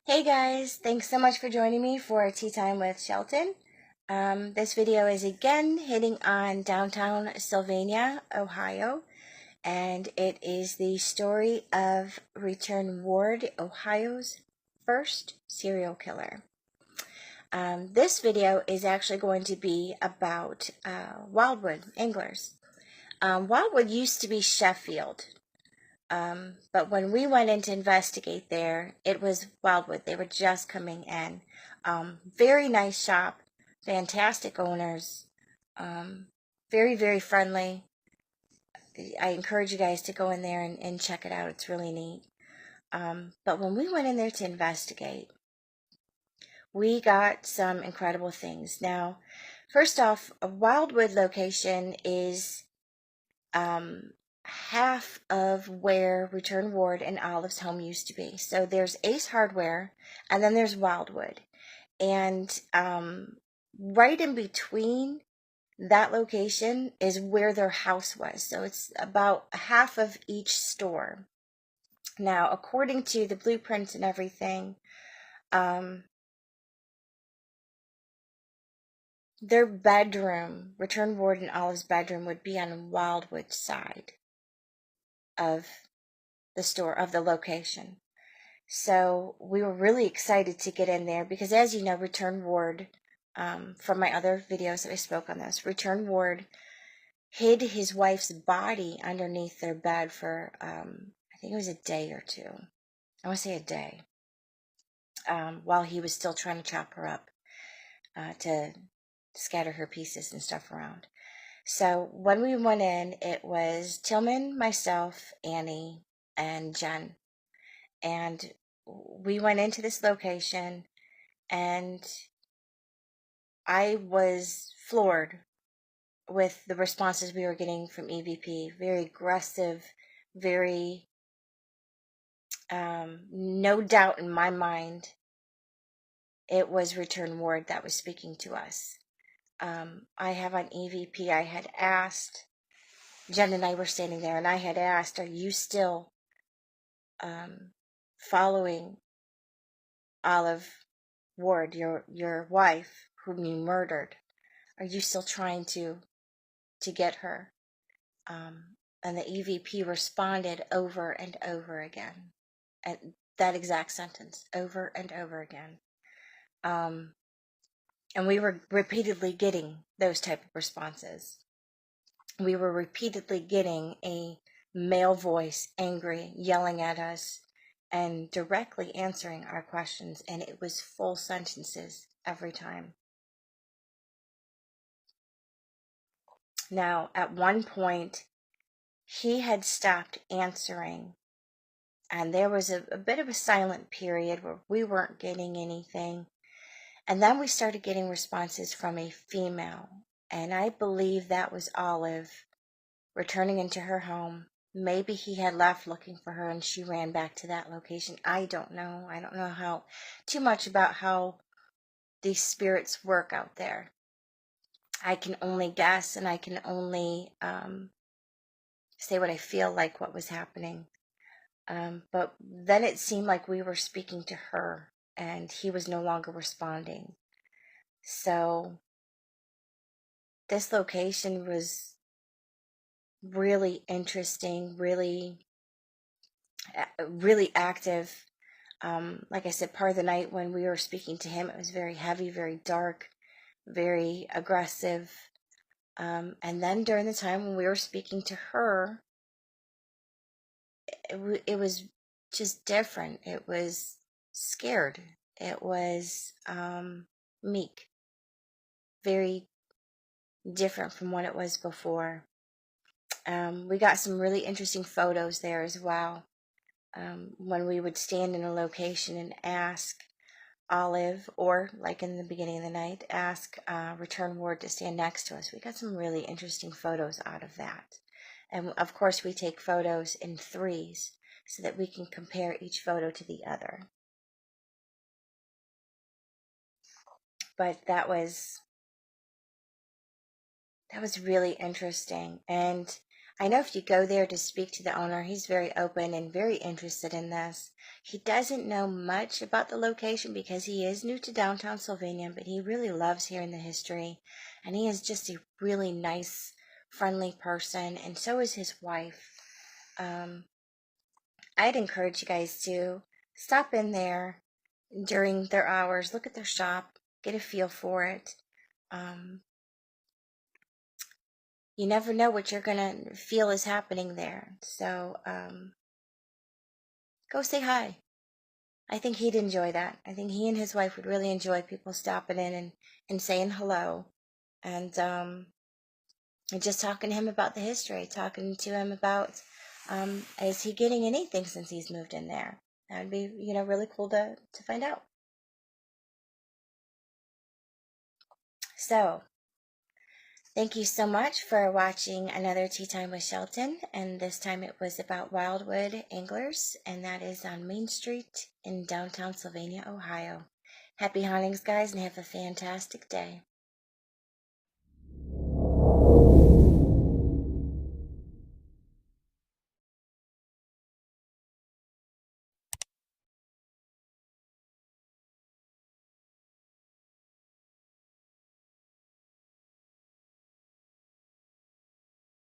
Hey guys, thanks so much for joining me for Tea Time with Chelten. This video is again hitting on downtown Sylvania, Ohio, and it is the story of Return Ward, Ohio's first serial killer. This video is actually going to be about Wildwood anglers. Wildwood used to be Sheffield. But when we went in to investigate there, it was Wildwood. They were just coming in. Very nice shop, fantastic owners, very, very friendly. I encourage you guys to go in there and check it out. It's really neat. But when we went in there to investigate, we got some incredible things. Now, first off, a Wildwood location is half of where Return Ward and Olive's home used to be. So there's Ace Hardware, and then there's Wildwood. And right in between that location is where their house was. So it's about half of each store. Now, according to the blueprints and everything, their bedroom, Return Ward and Olive's bedroom, would be on Wildwood's side of the store, of the location. So we were really excited to get in there because, as you know, Return Ward, from my other videos that I spoke on this, Return Ward hid his wife's body underneath their bed for, I think it was a day or two. I want to say a day, while he was still trying to chop her up, to scatter her pieces and stuff around. So when we went in, it was Tillman, myself, Annie, and Jen. And we went into this location, and I was floored with the responses we were getting from EVP. Very aggressive, very, no doubt in my mind, it was Return Ward that was speaking to us. I have on EVP, I had asked, Jen and I were standing there, and I had asked, are you still following Olive Ward, your wife, whom you murdered? Are you still trying to get her? And the EVP responded over and over again, at that exact sentence, over and over again. And we were repeatedly getting those type of responses. We were repeatedly getting a male voice, angry, yelling at us, and directly answering our questions, and it was full sentences every time. Now, at one point, he had stopped answering, and there was a bit of a silent period where we weren't getting anything. And then we started getting responses from a female, and I believe that was Olive returning into her home. Maybe he had left looking for her and she ran back to that location. I don't know. I don't know too much about how these spirits work out there. I can only guess, and I can only say what I feel like what was happening. But then it seemed like we were speaking to her, and he was no longer responding. So this location was really interesting, really active. Like I said, part of the night when we were speaking to him, it was very heavy, very dark, very aggressive. And then during the time when we were speaking to her, it was just different. It was scared. It was meek, very different from what it was before. We got some really interesting photos there as well. When we would stand in a location and ask Olive, or like in the beginning of the night, ask Return Ward to stand next to us. We got some really interesting photos out of that. And of course, we take photos in threes so that we can compare each photo to the other. But that was really interesting. And I know if you go there to speak to the owner, he's very open and very interested in this. He doesn't know much about the location because he is new to downtown Sylvania, but he really loves hearing the history. And he is just a really nice, friendly person, and so is his wife. I'd encourage you guys to stop in there during their hours, look at their shop, get a feel for it. You never know what you're going to feel is happening there. So go say hi. I think he'd enjoy that. I think he and his wife would really enjoy people stopping in and saying hello. And just talking to him about the history, talking to him about, is he getting anything since he's moved in there? That would be, really cool to find out. So, thank you so much for watching another Tea Time with Chelten, and this time it was about Wildwood Anglers, and that is on Main Street in downtown Sylvania, Ohio. Happy huntings, guys, and have a fantastic day.